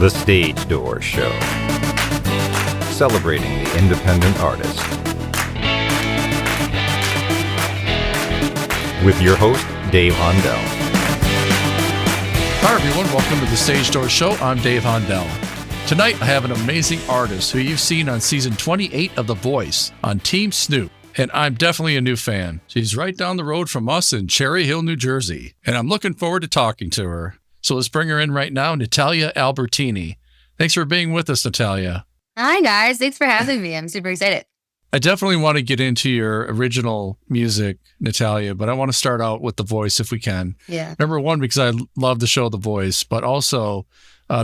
The Stage Door Show, celebrating the independent artist. With your host, Dave Hondell. Hi everyone, welcome to the Stage Door Show. I'm Dave Hondell. Tonight I have an amazing artist who you've seen on season 28 of The Voice on Team Snoop. And I'm definitely a new fan. She's right down the road from us in Cherry Hill, New Jersey. And I'm looking forward to talking to her. So let's bring her in right now, Natalia Albertini. Thanks for being with us, Natalia. Hi, guys. Thanks for having me. I'm super excited. I definitely want to get into your original music, Natalia, but I want to start out with The Voice if we can. Yeah. Number one, because I love the show The Voice, but also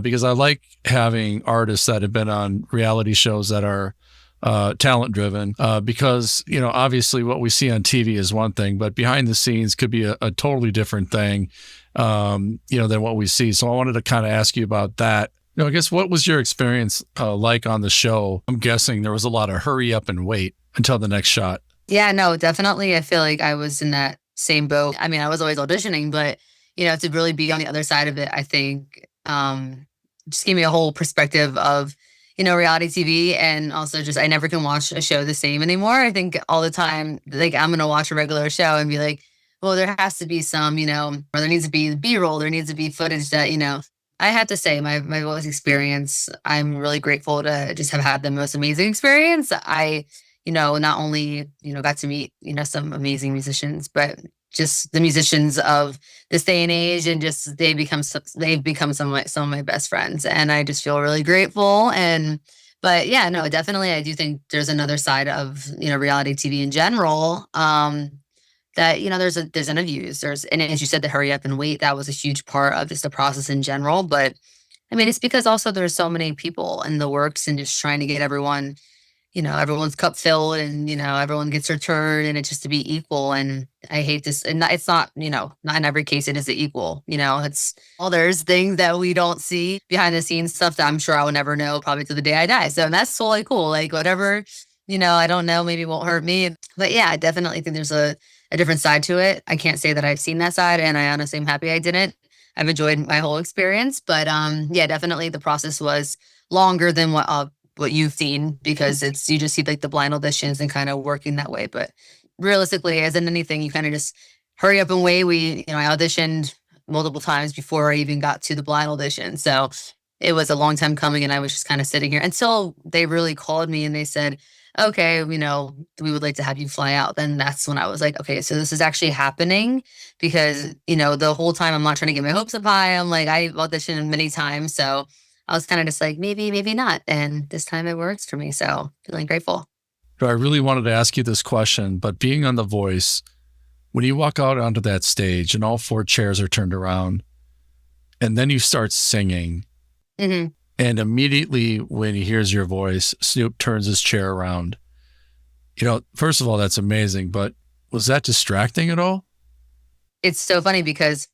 because I like having artists that have been on reality shows that are talent-driven, because, you know, obviously what we see on TV is one thing, but behind the scenes could be a totally different thing, than what we see. So I wanted to kind of ask you about that. You know, I guess what was your experience like on the show? I'm guessing there was a lot of hurry up and wait until the next shot. Yeah, no, definitely. I feel like I was in that same boat. I mean, I was always auditioning, but, to really be on the other side of it, I think just gave me a whole perspective of, reality TV. And also just, I never can watch a show the same anymore. I think all the time, like I'm going to watch a regular show and be like, well, there has to be some, or there needs to be B-roll. There needs to be footage that, I have to say my voice experience, I'm really grateful to just have had the most amazing experience. I, not only, got to meet, some amazing musicians, but just the musicians of this day and age, and just they've become some of my best friends, and I just feel really grateful. But yeah, no, definitely, I do think there's another side of reality TV in general. That there's interviews, and as you said, the hurry up and wait, that was a huge part of just the process in general. But I mean, it's because also there's so many people in the works, and just trying to get everyone, everyone's cup filled, and everyone gets their turn, and it's just to be equal. And I hate this, and it's not, not in every case it is equal. It's there's things that we don't see behind the scenes, stuff that I'm sure I will never know probably to the day I die. So that's totally cool. Like whatever, I don't know, maybe won't hurt me. But yeah, I definitely think there's a different side to it. I can't say that I've seen that side, and I honestly am happy I didn't. I've enjoyed my whole experience, but yeah, definitely the process was longer than what you've seen, because you just see like the blind auditions and kind of working that way. But realistically, as in anything, you kind of just hurry up and wait. I auditioned multiple times before I even got to the blind audition, so it was a long time coming, and I was just kind of sitting here until they really called me and they said, okay, we would like to have you fly out. Then that's when I was like, okay, so this is actually happening, because, the whole time I'm not trying to get my hopes up high. I'm like, I've auditioned many times. So I was kind of just like, maybe not. And this time it works for me. So feeling grateful. I really wanted to ask you this question, but being on The Voice, when you walk out onto that stage and all four chairs are turned around and then you start singing, Mm-hmm. and immediately when he hears your voice, Snoop turns his chair around. First of all, that's amazing, but was that distracting at all? It's so funny because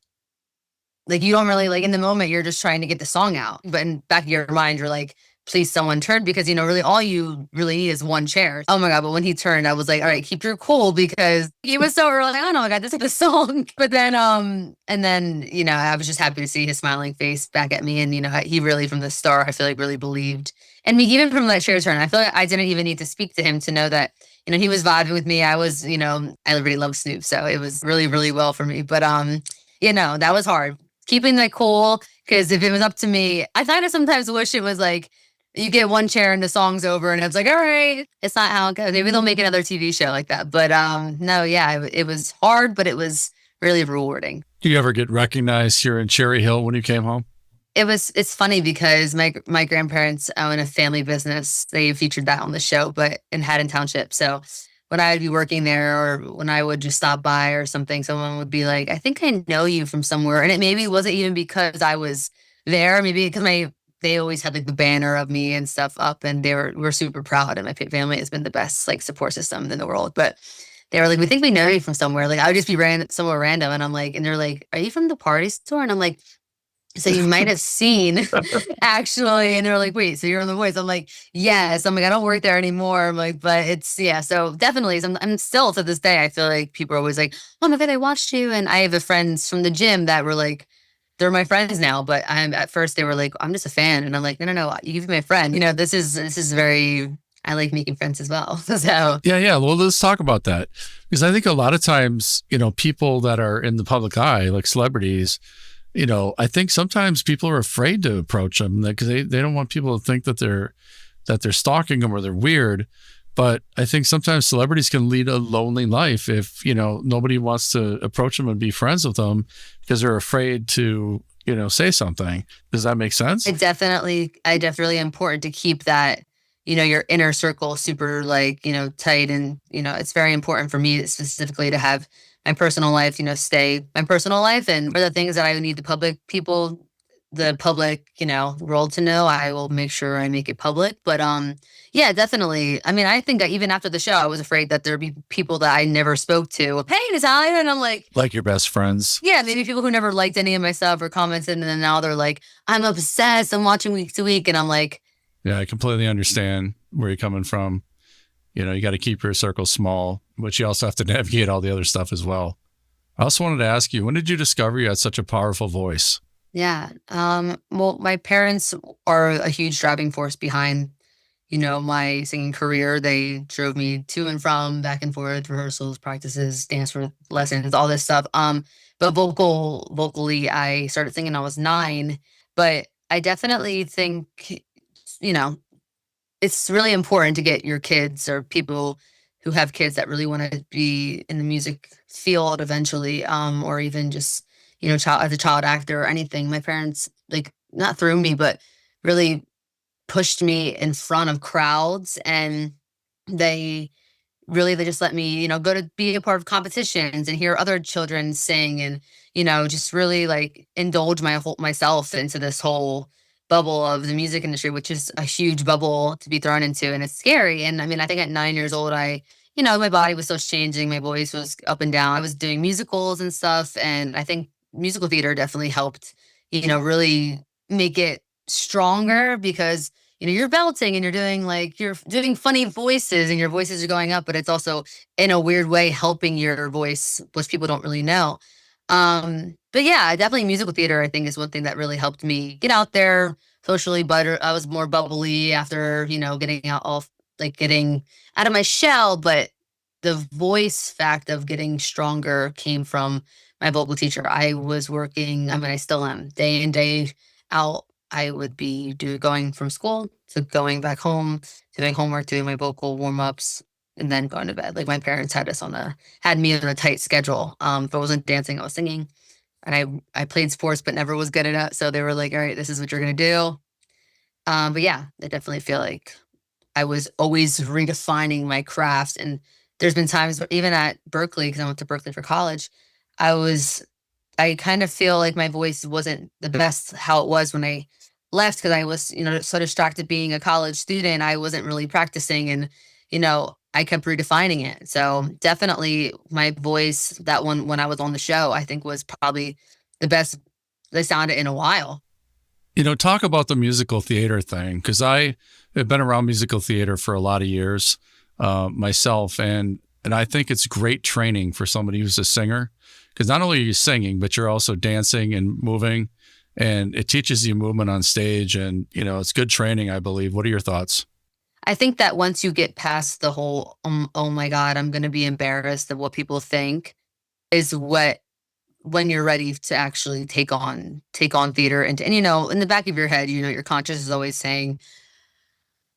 like you don't really like in the moment, you're just trying to get the song out. But in the back of your mind, you're like, please someone turn, because really all you really need is one chair. Oh my God. But when he turned, I was like, all right, keep your cool, because he was so early. Like, oh my God, this is the song. But then, and then, I was just happy to see his smiling face back at me. And, he really from the start, I feel like really believed. And me, even from that chair turn, I feel like I didn't even need to speak to him to know that, he was vibing with me. I was, I really love Snoop. So it was really, really well for me. But, that was hard. Keeping that cool, because if it was up to me, I kind of sometimes wish it was like, you get one chair and the song's over, and it's like, all right, it's not how it goes. Maybe they'll make another TV show like that. But no, yeah, it was hard, but it was really rewarding. Do you ever get recognized here in Cherry Hill when you came home? It's funny because my grandparents own a family business. They featured that on the show, but in Haddon Township. So when I would be working there, or when I would just stop by or something, someone would be like, I think I know you from somewhere. And it maybe wasn't even because I was there, maybe because they always had like the banner of me and stuff up, and we're super proud. And my family has been the best like support system in the world. But they were like, we think we know you from somewhere. Like I would just be somewhere random, and I'm like, and they're like, are you from the party store? And I'm like, so you might have seen actually. And they're like, wait, so you're on The Voice? I'm like, yes. I'm like, I don't work there anymore. I'm like, but it's, yeah. So definitely, I'm still to this day, I feel like people are always like, oh my God, I watched you. And I have friends from the gym that were like, they're my friends now, but I'm at first they were like, I'm just a fan. And I'm like, no, no, no, you can be my friend. This is very, I like making friends as well. So Yeah, yeah. Well, let's talk about that because I think a lot of times, people that are in the public eye, like celebrities, I think sometimes people are afraid to approach them because they don't want people to think that they're stalking them or they're weird. But I think sometimes celebrities can lead a lonely life if, nobody wants to approach them and be friends with them because they're afraid to, say something. Does that make sense? I definitely important to keep that, your inner circle super like, tight. And, it's very important for me specifically to have my personal life, stay my personal life. And for the things that I need the public, world to know, I will make sure I make it public. But yeah, definitely. I mean, I think that even after the show, I was afraid that there'd be people that I never spoke to. Hey, Natalia, and I'm like your best friends. yeah, maybe people who never liked any of my stuff or commented, and then now they're like, I'm obsessed. I'm watching week to week, and I'm like, Yeah, I completely understand where you're coming from. You got to keep your circle small, but you also have to navigate all the other stuff as well. I also wanted to ask you, when did you discover you had such a powerful voice? yeah. Well, my parents are a huge driving force behind, my singing career. They drove me to and from, back and forth, rehearsals, practices, lessons, all this stuff. But vocally, I started singing when I was 9. But I definitely think, you know, it's really important to get your kids or people who have kids that really want to be in the music field eventually, or even just, child as a child actor or anything. My parents, like, not threw me, but really pushed me in front of crowds, and they they just let me, go to be a part of competitions and hear other children sing, and, just really like indulge myself into this whole bubble of the music industry, which is a huge bubble to be thrown into, and it's scary. And I mean, I think at 9 years old, my body was still changing, my voice was up and down. I was doing musicals and stuff, and I think musical theater definitely helped, really make it stronger because you're belting and you're doing funny voices and your voices are going up, but it's also in a weird way helping your voice, which people don't really know. But yeah, definitely musical theater, I think, is one thing that really helped me get out there socially. But I was more bubbly after, getting out of my shell. But the voice fact of getting stronger came from my vocal teacher. I was working, I mean, I still am, day in, day out. I would be going from school to going back home, doing homework, doing my vocal warm ups, and then going to bed. Like, my parents had me on a tight schedule. If I wasn't dancing, I was singing, and I played sports but never was good at it. So they were like, "All right, this is what you're gonna do." But yeah, I definitely feel like I was always redefining my craft. And there's been times where even at Berkeley, because I went to Berkeley for college, I kind of feel like my voice wasn't the best how it was when I left, because I was, so distracted being a college student. I wasn't really practicing, and, I kept redefining it. So definitely my voice, that one when I was on the show, I think was probably the best they sounded in a while. Talk about the musical theater thing, because I have been around musical theater for a lot of years myself, and I think it's great training for somebody who's a singer, because not only are you singing, but you're also dancing and moving, and it teaches you movement on stage, and it's good training, I believe. What are your thoughts? I think that once you get past the whole, oh my God, I'm going to be embarrassed of what people think, is when you're ready to actually take on theater. And in the back of your head, your conscious is always saying,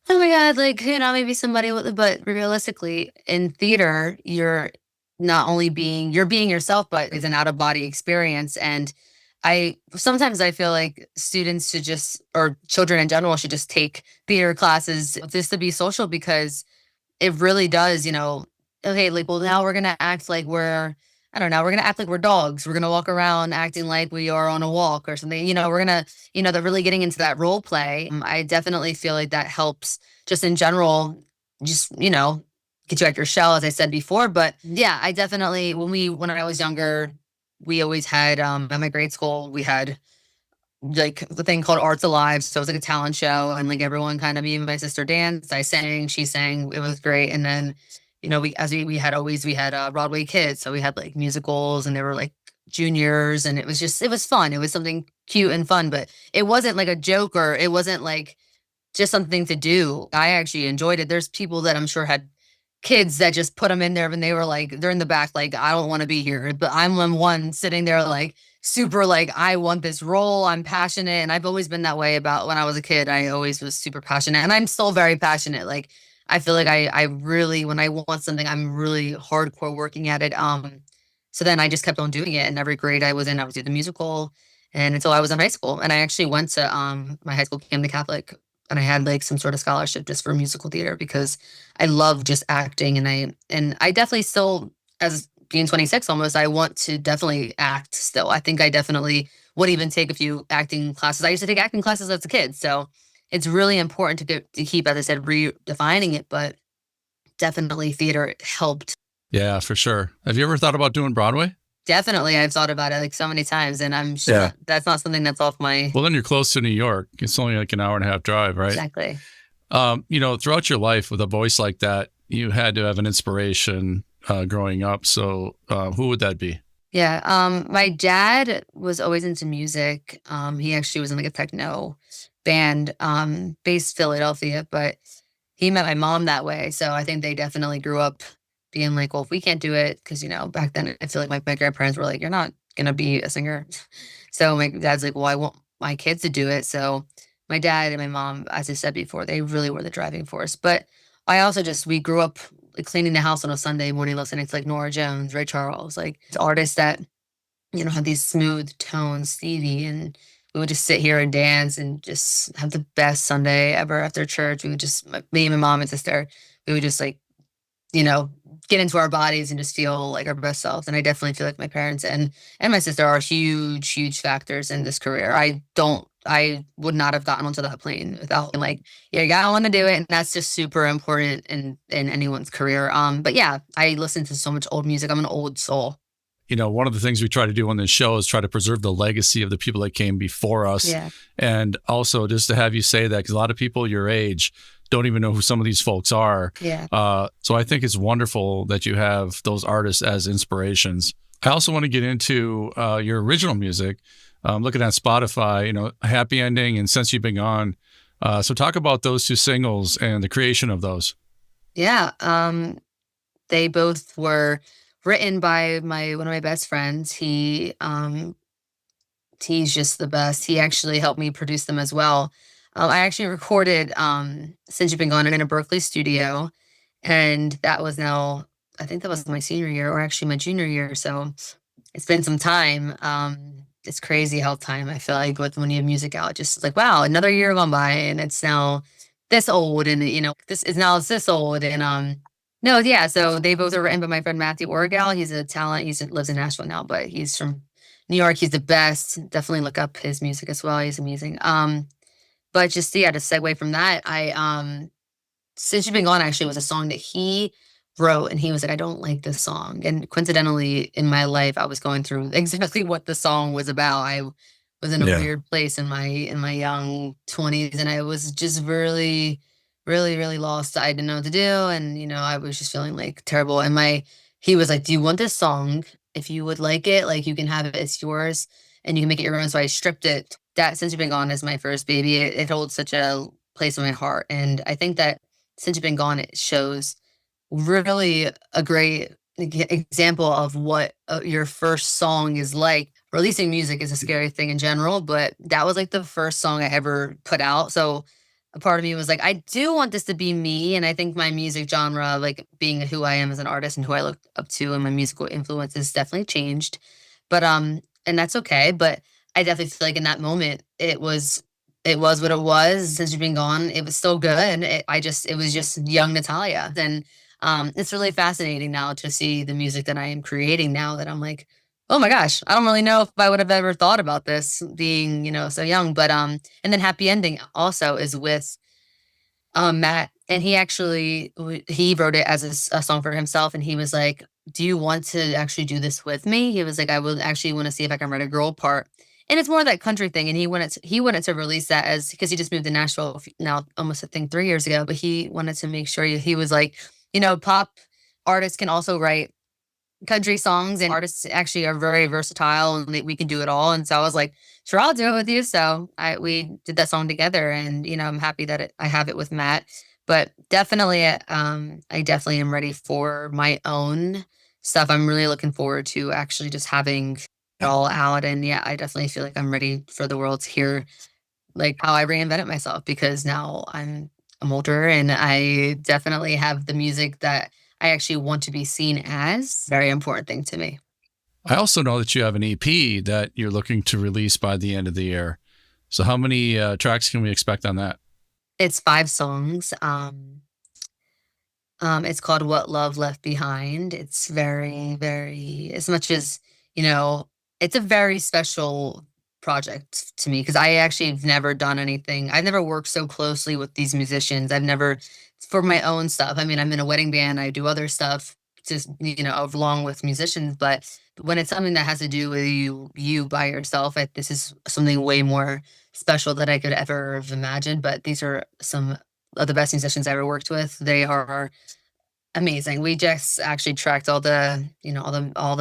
oh my God, like, maybe somebody with, but realistically in theater, you're not only you're being yourself, but it's an out of body experience. And sometimes I feel like students should just, or children in general should just take theater classes just to be social, because it really does, okay, like, well, now we're going to act like I don't know, we're going to act like we're dogs. We're going to walk around acting like we are on a walk or something. We're going to, they're really getting into that role play. I definitely feel like that helps just in general, just, get you out your shell, as I said before. But yeah, I definitely, when I was younger, we always had, at my grade school, we had like the thing called Arts Alive. So it was like a talent show, and like everyone kind of, me and my sister danced, I sang, she sang, it was great. And then, we had Broadway kids. So we had like musicals, and they were like juniors, and it was fun. It was something cute and fun, but it wasn't like a joke, or it wasn't like just something to do. I actually enjoyed it. There's people that I'm sure had kids that just put them in there and they were like, they're in the back, like, I don't want to be here. But I'm the one sitting there, like, super, like, I want this role. I'm passionate. And I've always been that way about when I was a kid. I always was super passionate. And I'm still very passionate. Like, I feel like I really, when I want something, I'm really hardcore working at it. So then I just kept on doing it. And every grade I was in, I would do the musical. And until I was in high school. And I actually went to my high school became the Catholic, and I had like some sort of scholarship just for musical theater because I love just acting, and I definitely still, as being 26 almost, I want to definitely act still. I think I definitely would even take a few acting classes. I used to take acting classes as a kid, so it's really important to keep, as I said, redefining it. But definitely theater helped. Yeah, for sure. Have you ever thought about doing Broadway? Definitely, I've thought about it like so many times, and I'm sure Yeah. that's not something that's off my Well, then you're close to New York. It's only like an hour and a half drive, right? exactly. Throughout your life with a voice like that, you had to have an inspiration growing up. So who would that be? Yeah, my dad was always into music. He actually was in like a techno band, based Philadelphia, but he met my mom that way. So I think they definitely grew up being like, well, if we can't do it, because back then I feel like my grandparents were like, you're not gonna be a singer. So my dad's like, well, I want my kids to do it. So my dad and my mom, as I said before, they really were the driving force. But I also we grew up like cleaning the house on a Sunday morning, listening to like Nora Jones, Ray Charles, like artists that have these smooth tones, Stevie, and we would just sit here and dance and just have the best Sunday ever after church. We would just, me and my mom and sister, we would just like, you know, get into our bodies and just feel like our best selves. And I definitely feel like my parents and my sister are huge, huge factors in this career. I would not have gotten onto that plane without being like, yeah, you gotta want to do it. And that's just super important in anyone's career. But yeah, I listen to so much old music. I'm an old soul. One of the things we try to do on this show is try to preserve the legacy of the people that came before us. Yeah. And also just to have you say that, because a lot of people your age don't even know who some of these folks are. Yeah. So I think it's wonderful that you have those artists as inspirations. I also want to get into your original music. Looking at Spotify, Happy Ending and Since You've Been Gone. So talk about those two singles and the creation of those. Yeah. They both were written by one of my best friends. He's just the best. He actually helped me produce them as well. I actually recorded Since You've Been Gone in a Berkeley studio, and that was I think that was my senior year, or actually my junior year. So it's been some time. It's crazy how time, I feel like, when you have music out, just like, wow, another year gone by, and it's now this old, and it's this old, and no, yeah. So they both are written by my friend Matthew Orgal. He's a talent. He lives in Nashville now, but he's from New York. He's the best. Definitely look up his music as well. He's amazing. But just to segue from that, Since You've Been Gone actually was a song that he wrote, and he was like, I don't like this song. And coincidentally, in my life, I was going through exactly what the song was about. I was in a weird place in my young 20s, and I was just really, really, really lost. I didn't know what to do, and I was just feeling like terrible. And he was like, do you want this song? If you would like it, like, you can have it, it's yours, and you can make it your own. So I stripped it. That Since You've Been Gone is my first baby. It holds such a place in my heart, and I think that Since You've Been Gone, it shows really a great example of what your first song is like. Releasing music is a scary thing in general, but that was like the first song I ever put out. So a part of me was like, I do want this to be me. And I think my music genre, like being who I am as an artist and who I look up to, and my musical influences definitely changed. But and that's okay. But I definitely feel like in that moment, it was what it was. Since You've Been Gone, it was still good. It was just young Natalia. And it's really fascinating now to see the music that I am creating now, that I'm like, oh my gosh, I don't really know if I would have ever thought about this being, so young. But and then Happy Ending also is with Matt, and he wrote it as a song for himself, and he was like, do you want to actually do this with me? He was like, I would actually want to see if I can write a girl part. And it's more that country thing. And he wanted to release that because he just moved to Nashville now almost, I think, 3 years ago. But he wanted to make sure he was like, pop artists can also write country songs, and artists actually are very versatile and we can do it all. And so I was like, sure, I'll do it with you. So we did that song together, and I'm happy that I have it with Matt. But definitely, I definitely am ready for my own stuff. I'm really looking forward to actually just having it all out. And yeah, I definitely feel like I'm ready for the world to hear like how I reinvented myself, because now I'm older and I definitely have the music that I actually want to be seen as. Very important thing to me. I also know that you have an EP that you're looking to release by the end of the year. So how many tracks can we expect on that? It's 5 songs. It's called What Love Left Behind. It's very, very, as much as, you know, it's a very special project to me, because I actually have never done anything. I've never worked so closely with these musicians. I've never, for my own stuff. I mean, I'm in a wedding band, I do other stuff just, along with musicians, but when it's something that has to do with you by yourself, this is something way more special that I could ever have imagined. But these are some of the best musicians I ever worked with. They are amazing. We just actually tracked all the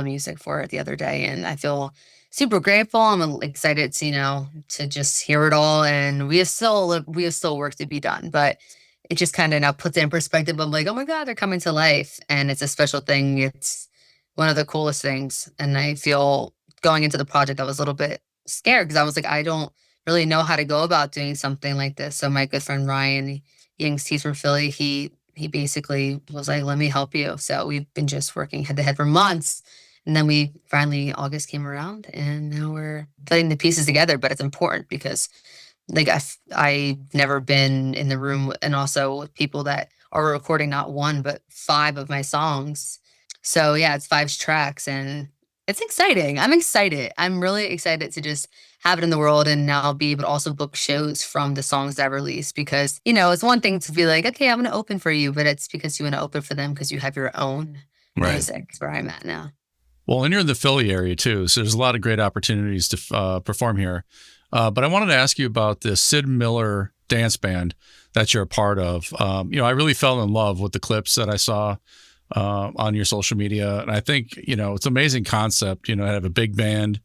music for it the other day, and I feel super grateful. I'm excited to to just hear it all, and we have still work to be done, but it just kind of now puts it in perspective. I'm like, oh my God, they're coming to life, and it's a special thing. It's one of the coolest things, and I feel going into the project, I was a little bit scared because I was like, I don't really know how to go about doing something like this. So my good friend Ryan Yings, he's from Philly. He basically was like, let me help you. So we've been just working head to head for months. And then we finally, August came around, and now we're putting the pieces together. But it's important because, like, I've never been in the room, and also with people that are recording not one, but 5 of my songs. So yeah, it's 5 tracks, and it's exciting. I'm excited. I'm really excited to just have it in the world, and now be able to also book shows from the songs that I released, because, it's one thing to be like, okay, I'm going to open for you, but it's because you want to open for them because you have your own Right. music. That's where I'm at now. Well, and you're in the Philly area too, so there's a lot of great opportunities to perform here. But I wanted to ask you about the Sid Miller dance band that you're a part of. I really fell in love with the clips that I saw on your social media, and I think it's an amazing concept. To have a big band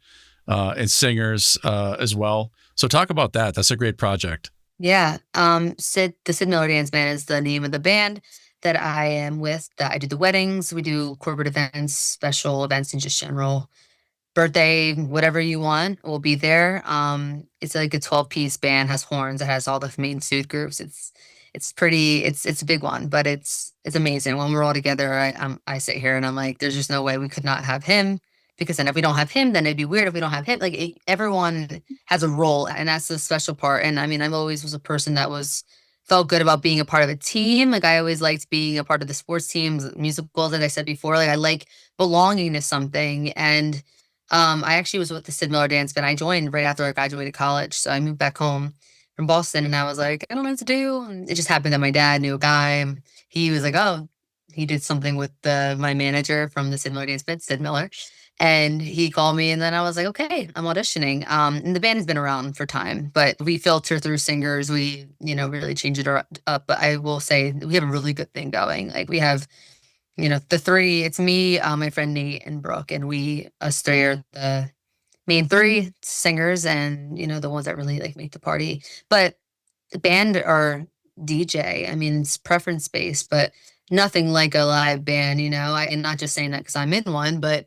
and singers as well. So talk about that. That's a great project. Yeah. The Sid Miller Dance Band is the name of the band that I am with, that I do the weddings. We do corporate events, special events, and just general birthday, whatever you want, we'll be there. It's like a 12-piece band, has horns, it has all the main suit groups. It's a big one, but it's amazing. When we're all together, I sit here and I'm like, there's just no way we could not have him, because then if we don't have him, then it'd be weird if we don't have him. Like, everyone has a role, and that's the special part. And I mean, I always was a person that felt good about being a part of a team. Like, I always liked being a part of the sports teams, musicals, as I said before. Like, I like belonging to something. And I actually was with the Sid Miller Dance Band. I joined right after I graduated college. So I moved back home from Boston, and I was like, I don't know what to do. And it just happened that my dad knew a guy. And he was like, oh, he did something with my manager from the Sid Miller Dance Band, Sid Miller. And he called me, and then I was like, okay, I'm auditioning. And the band has been around for time, but we filter through singers. We, really change it up. But I will say we have a really good thing going. Like, we have, the 3, it's me, my friend Nate, and Brooke, and us 3 are the main 3 singers, and, the ones that really like make the party. But the band are DJ. I mean, it's preference based, but nothing like a live band, and not just saying that because I'm in one, but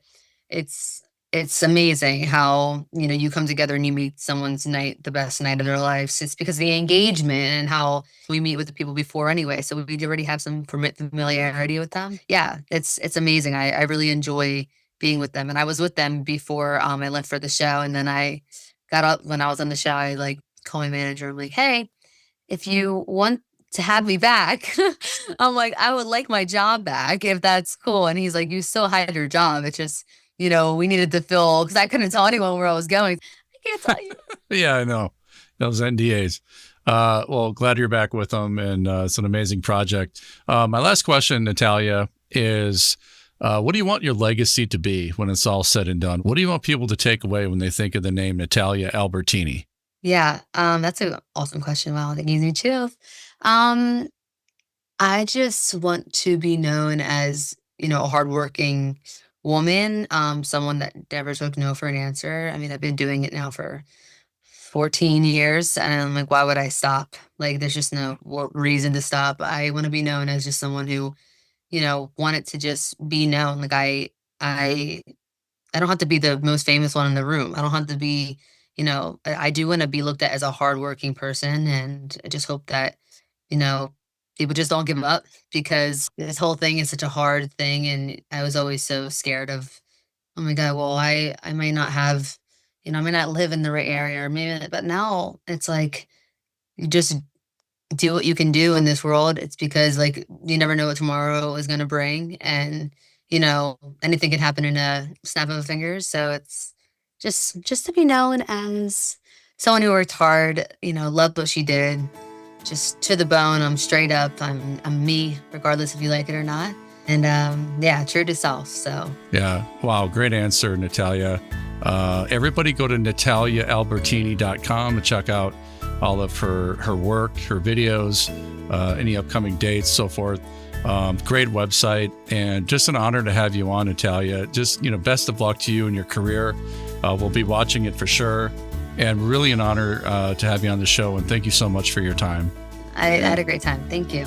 it's it's amazing how, you come together and you meet someone's night, the best night of their lives. It's because of the engagement and how we meet with the people before anyway. So we already have some familiarity with them. Yeah, it's amazing. I really enjoy being with them. And I was with them before I left for the show. And then I got up when I was on the show. I like called my manager. I'm like, hey, if you want to have me back, I'm like, I would like my job back if that's cool. And he's like, you still had your job. It's just, we needed to fill, because I couldn't tell anyone where I was going. I can't tell you. Yeah, I know. Those NDAs. Well, glad you're back with them, and it's an amazing project. My last question, Natalia, is what do you want your legacy to be when it's all said and done? What do you want people to take away when they think of the name Natalia Albertini? Yeah, that's an awesome question. Wow, that gives me chills. I just want to be known as, a hardworking woman, someone that never took no for an answer. I mean, I've been doing it now for 14 years, and I'm like, why would I stop? Like, there's just no reason to stop. I want to be known as just someone who, wanted to just be known. Like, I I don't have to be the most famous one in the room. I don't have to be, I do want to be looked at as a hardworking person. And I just hope that, you know, people just don't give up, because this whole thing is such a hard thing. And I was always so scared of, oh my God, well, I might not have, I may not live in the right area, or maybe, but now it's like, you just do what you can do in this world. It's because, like, you never know what tomorrow is going to bring. And, anything can happen in a snap of a finger. So it's just to be known as someone who worked hard, loved what she did, just to the bone. I'm straight up. I'm me, regardless if you like it or not. And yeah, true to self. So Yeah. Wow. Great answer, Natalia. Everybody go to nataliaalbertini.com and check out all of her work, her videos, any upcoming dates, so forth. Great website, and just an honor to have you on, Natalia. Just, best of luck to you in your career. We'll be watching it for sure, and really an honor to have you on the show. And thank you so much for your time. I had a great time. Thank you.